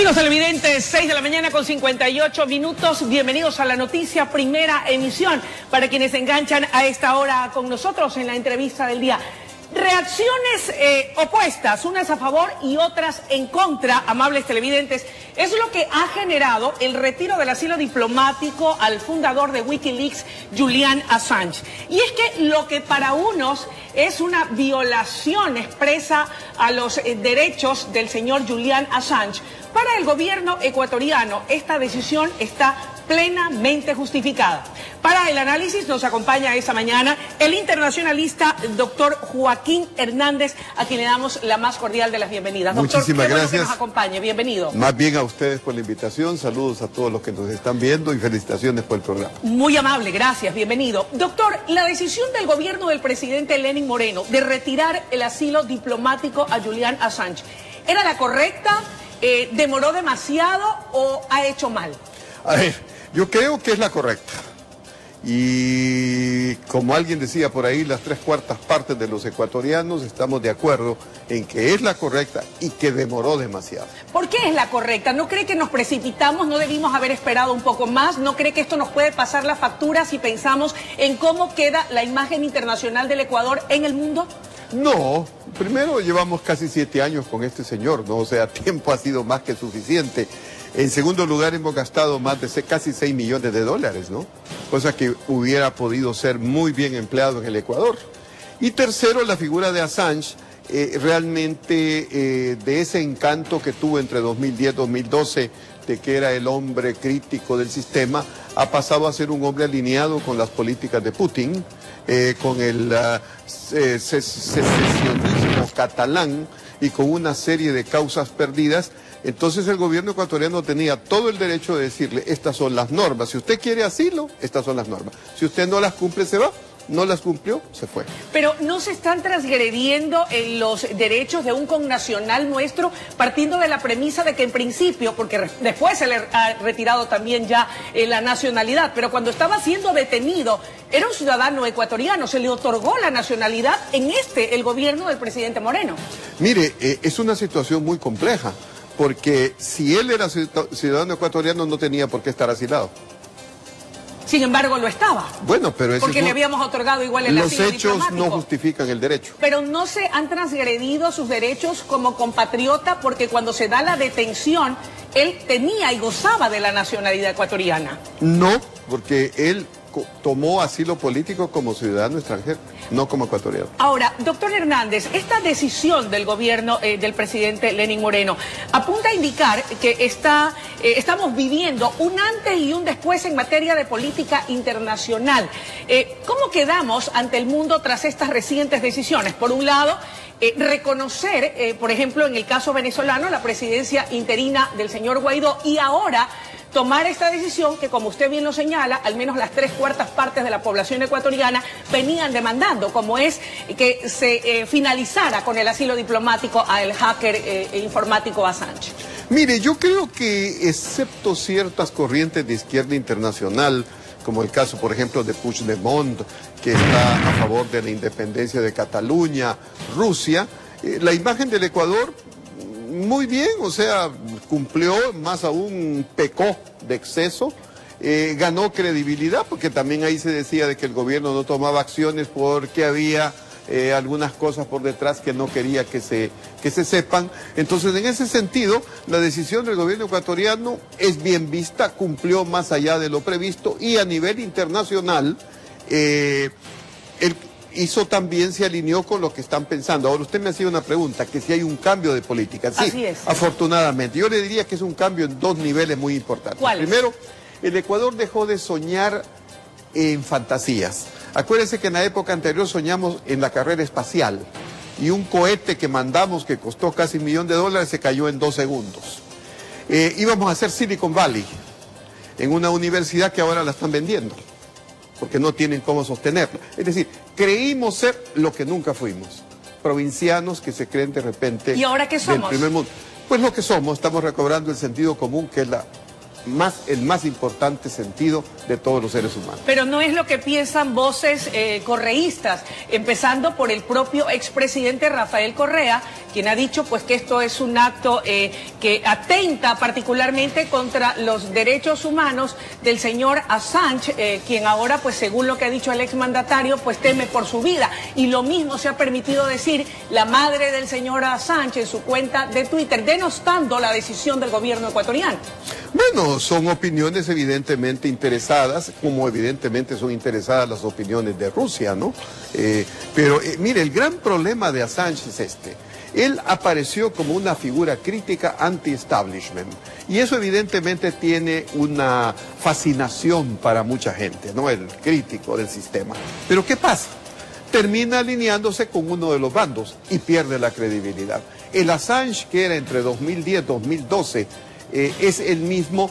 Amigos televidentes, 6 de la mañana con 58 minutos. Bienvenidos a la noticia, primera emisión. Para quienes se enganchan a esta hora con nosotros en la entrevista del día. Reacciones opuestas, unas a favor y otras en contra, amables televidentes, es lo que ha generado el retiro del asilo diplomático al fundador de Wikileaks, Julian Assange. Y es que lo que para unos es una violación expresa a los derechos del señor Julian Assange, para el gobierno ecuatoriano esta decisión está plenamente justificada. Para el análisis nos acompaña esta mañana el internacionalista doctor Joaquín Hernández, a quien le damos la más cordial de las bienvenidas. Doctor, muchísimas gracias. Que nos acompañe, bienvenido. Más bien a ustedes por la invitación, saludos a todos los que nos están viendo y felicitaciones por el programa. Muy amable, gracias, bienvenido. Doctor, la decisión del gobierno del presidente Lenín Moreno de retirar el asilo diplomático a Julian Assange, ¿era la correcta? ¿Demoró demasiado o ha hecho mal? A ver, yo creo que es la correcta. Y como alguien decía por ahí, las 3/4 partes de los ecuatorianos estamos de acuerdo en que es la correcta y que demoró demasiado. ¿Por qué es la correcta? ¿No cree que nos precipitamos? ¿No debimos haber esperado un poco más? ¿No cree que esto nos puede pasar la factura si pensamos en cómo queda la imagen internacional del Ecuador en el mundo? No, primero llevamos casi 7 años con este señor, ¿no? O sea, tiempo ha sido más que suficiente. En segundo lugar, hemos gastado más de casi 6 millones de dólares, ¿no? Cosa que hubiera podido ser muy bien empleado en el Ecuador. Y tercero, la figura de Assange, realmente de ese encanto que tuvo entre 2010 y 2012, de que era el hombre crítico del sistema, ha pasado a ser un hombre alineado con las políticas de Putin, con el secesionismo catalán y con una serie de causas perdidas. Entonces el gobierno ecuatoriano tenía todo el derecho de decirle, estas son las normas, si usted quiere asilo, estas son las normas, si usted no las cumple se va, no las cumplió, se fue. Pero ¿no se están transgrediendo en los derechos de un connacional nuestro, partiendo de la premisa de que en principio, porque después se le ha retirado también ya la nacionalidad, pero cuando estaba siendo detenido, era un ciudadano ecuatoriano, se le otorgó la nacionalidad en el gobierno del presidente Moreno? Mire, es una situación muy compleja, porque si él era ciudadano ecuatoriano no tenía por qué estar asilado. Sin embargo, lo estaba. Bueno, pero porque le habíamos otorgado igual el asilo diplomático. Los hechos no justifican el derecho. Pero no se han transgredido sus derechos como compatriota, porque cuando se da la detención, él tenía y gozaba de la nacionalidad ecuatoriana. No, porque él tomó asilo político como ciudadano extranjero, no como ecuatoriano. Ahora, doctor Hernández, esta decisión del gobierno del presidente Lenín Moreno apunta a indicar que estamos viviendo un antes y un después en materia de política internacional. ¿Cómo quedamos ante el mundo tras estas recientes decisiones? Por un lado, reconocer, por ejemplo, en el caso venezolano, la presidencia interina del señor Guaidó, y ahora tomar esta decisión que, como usted bien lo señala, al menos las 3/4 partes de la población ecuatoriana venían demandando, como es que se finalizara con el asilo diplomático al hacker informático Assange. Mire, yo creo que excepto ciertas corrientes de izquierda internacional, como el caso, por ejemplo, de Puigdemont, que está a favor de la independencia de Cataluña, Rusia, la imagen del Ecuador, muy bien, o sea, cumplió, más aún pecó de exceso, ganó credibilidad, porque también ahí se decía de que el gobierno no tomaba acciones porque había algunas cosas por detrás que no quería que se sepan. Entonces, en ese sentido, la decisión del gobierno ecuatoriano es bien vista, cumplió más allá de lo previsto, y a nivel internacional, hizo también, se alineó con lo que están pensando. Ahora, usted me hacía una pregunta, que si hay un cambio de política. Sí, así es. Afortunadamente. Yo le diría que es un cambio en 2 niveles muy importantes. ¿Cuáles? Primero, el Ecuador dejó de soñar en fantasías. Acuérdense que en la época anterior soñamos en la carrera espacial, y un cohete que mandamos que costó casi $1 millón se cayó en 2 segundos. Íbamos a hacer Silicon Valley en una universidad que ahora la están vendiendo, porque no tienen cómo sostenerla. Es decir, creímos ser lo que nunca fuimos, provincianos que se creen de repente... ¿Y ahora qué somos? Del primer mundo. Pues lo que somos, estamos recobrando el sentido común, que es la el más importante sentido de todos los seres humanos. Pero no es lo que piensan voces correístas, empezando por el propio expresidente Rafael Correa, quien ha dicho pues que esto es un acto que atenta particularmente contra los derechos humanos del señor Assange, quien ahora pues según lo que ha dicho el exmandatario pues teme por su vida. Y lo mismo se ha permitido decir la madre del señor Assange en su cuenta de Twitter, denostando la decisión del gobierno ecuatoriano. Bueno, son opiniones evidentemente interesadas, como evidentemente son interesadas las opiniones de Rusia, ¿no? Pero mire, el gran problema de Assange es este. Él apareció como una figura crítica anti-establishment y eso evidentemente tiene una fascinación para mucha gente, ¿no? El crítico del sistema. Pero ¿qué pasa? Termina alineándose con uno de los bandos y pierde la credibilidad. El Assange que era entre 2010 y 2012 es el mismo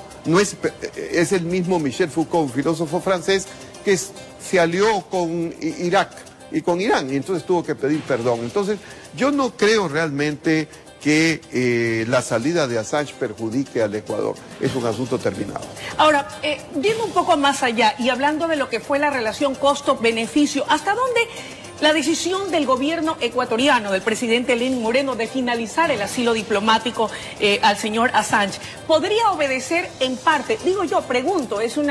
Michel Foucault, un filósofo francés que se alió con Irak y con Irán, y entonces tuvo que pedir perdón. Entonces, yo no creo realmente que la salida de Assange perjudique al Ecuador. Es un asunto terminado. Ahora, viendo un poco más allá y hablando de lo que fue la relación costo-beneficio, ¿hasta dónde la decisión del gobierno ecuatoriano, del presidente Lenín Moreno, de finalizar el asilo diplomático al señor Assange, podría obedecer en parte, digo yo, pregunto, es un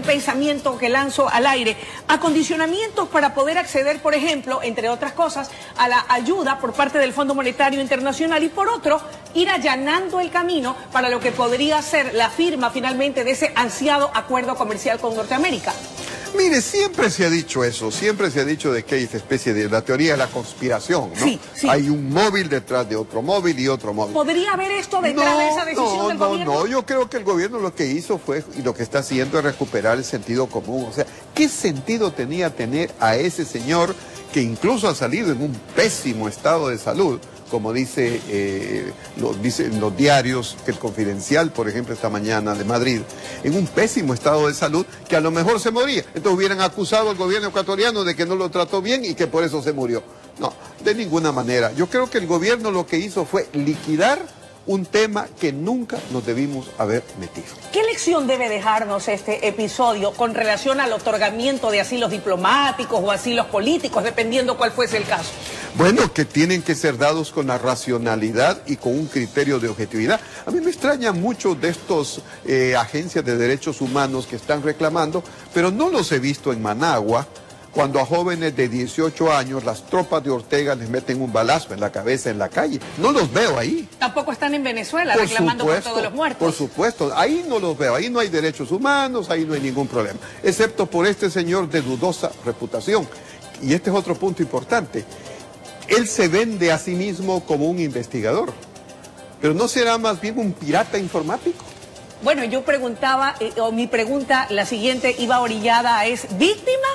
pensamiento que lanzo al aire, a condicionamientos para poder acceder, por ejemplo, entre otras cosas, a la ayuda por parte del Fondo Monetario Internacional y por otro, ir allanando el camino para lo que podría ser la firma finalmente de ese ansiado acuerdo comercial con Norteamérica? Mire, siempre se ha dicho eso, siempre se ha dicho de que hay esta especie de la teoría de la conspiración, ¿no? Sí, sí. Hay un móvil detrás de otro móvil y otro móvil. ¿Podría haber esto detrás de esa decisión del gobierno? No, yo creo que el gobierno lo que hizo fue, y lo que está haciendo es recuperar el sentido común. O sea, ¿qué sentido tenía tener a ese señor que incluso ha salido en un pésimo estado de salud? Como dicen los diarios, que el Confidencial, por ejemplo, esta mañana de Madrid, en un pésimo estado de salud, que a lo mejor se moría. Entonces hubieran acusado al gobierno ecuatoriano de que no lo trató bien y que por eso se murió. No, de ninguna manera. Yo creo que el gobierno lo que hizo fue liquidar un tema que nunca nos debimos haber metido. ¿Qué lección debe dejarnos este episodio con relación al otorgamiento de asilos diplomáticos o asilos políticos, dependiendo cuál fuese el caso? Bueno, que tienen que ser dados con la racionalidad y con un criterio de objetividad. A mí me extraña mucho de estos agencias de derechos humanos que están reclamando, pero no los he visto en Managua, cuando a jóvenes de 18 años las tropas de Ortega les meten un balazo en la cabeza en la calle. No los veo ahí. Tampoco están en Venezuela reclamando por todos los muertos. Por supuesto, ahí no los veo. Ahí no hay derechos humanos, ahí no hay ningún problema. Excepto por este señor de dudosa reputación. Y este es otro punto importante. Él se vende a sí mismo como un investigador. Pero ¿no será más bien un pirata informático? Bueno, yo preguntaba, o mi pregunta, la siguiente, iba orillada, ¿es víctima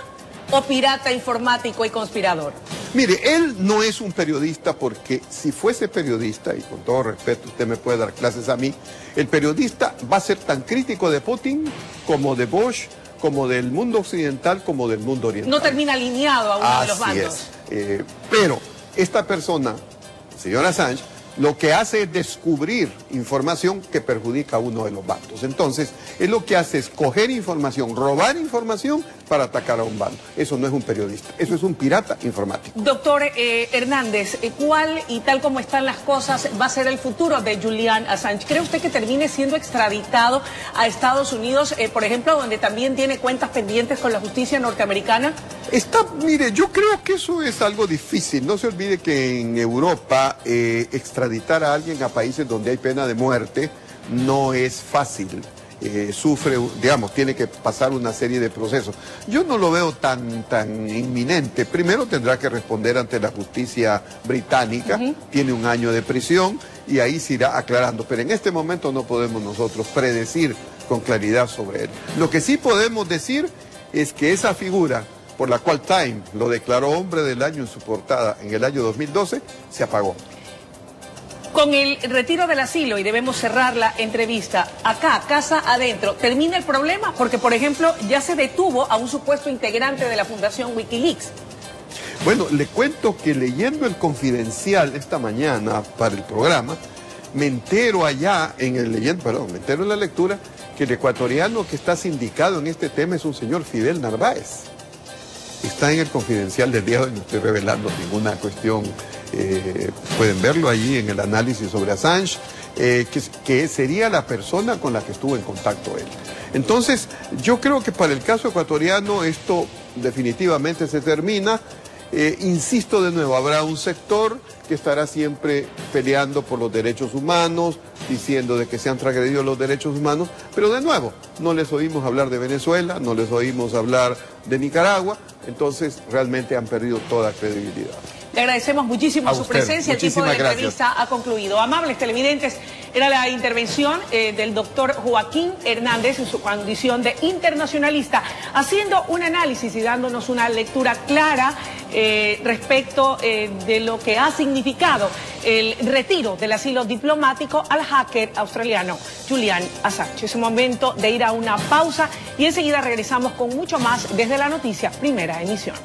o pirata informático y conspirador? Mire, él no es un periodista porque si fuese periodista, y con todo respeto usted me puede dar clases a mí, el periodista va a ser tan crítico de Putin como de Bush, como del mundo occidental, como del mundo oriental. No termina alineado a uno de los bandos. Así es. Pero esta persona, el señor Assange, lo que hace es descubrir información que perjudica a uno de los bandos. Entonces, él lo que hace es coger información, robar información para atacar a un bando. Eso no es un periodista, eso es un pirata informático. Doctor Hernández, ¿cuál y tal como están las cosas va a ser el futuro de Julian Assange? ¿Cree usted que termine siendo extraditado a Estados Unidos, por ejemplo, donde también tiene cuentas pendientes con la justicia norteamericana? Mire, yo creo que eso es algo difícil. No se olvide que en Europa extraditar a alguien a países donde hay pena de muerte no es fácil. Sufre, digamos, tiene que pasar una serie de procesos. Yo no lo veo tan inminente. Primero tendrá que responder ante la justicia británica, tiene 1 año de prisión y ahí se irá aclarando. Pero en este momento no podemos nosotros predecir con claridad sobre él. Lo que sí podemos decir es que esa figura por la cual Time lo declaró hombre del año en su portada en el año 2012, se apagó. Con el retiro del asilo, y debemos cerrar la entrevista, acá, casa adentro, ¿termina el problema? Porque, por ejemplo, ya se detuvo a un supuesto integrante de la Fundación Wikileaks. Bueno, le cuento que leyendo el Confidencial esta mañana para el programa, me entero en la lectura que el ecuatoriano que está sindicado en este tema es un señor Fidel Narváez. Está en el Confidencial del día de hoy, no estoy revelando ninguna cuestión, pueden verlo allí en el análisis sobre Assange, que sería la persona con la que estuvo en contacto él. Entonces, yo creo que para el caso ecuatoriano esto definitivamente se termina. Insisto de nuevo, habrá un sector que estará siempre peleando por los derechos humanos, diciendo de que se han transgredido los derechos humanos, pero de nuevo, no les oímos hablar de Venezuela, no les oímos hablar de Nicaragua, entonces realmente han perdido toda credibilidad. Le agradecemos muchísimo su presencia. El tiempo de la entrevista ha concluido. Amables televidentes, era la intervención del doctor Joaquín Hernández en su condición de internacionalista, haciendo un análisis y dándonos una lectura clara respecto de lo que ha significado el retiro del asilo diplomático al hacker australiano Julian Assange. Es un momento de ir a una pausa y enseguida regresamos con mucho más desde la noticia Primera Emisión.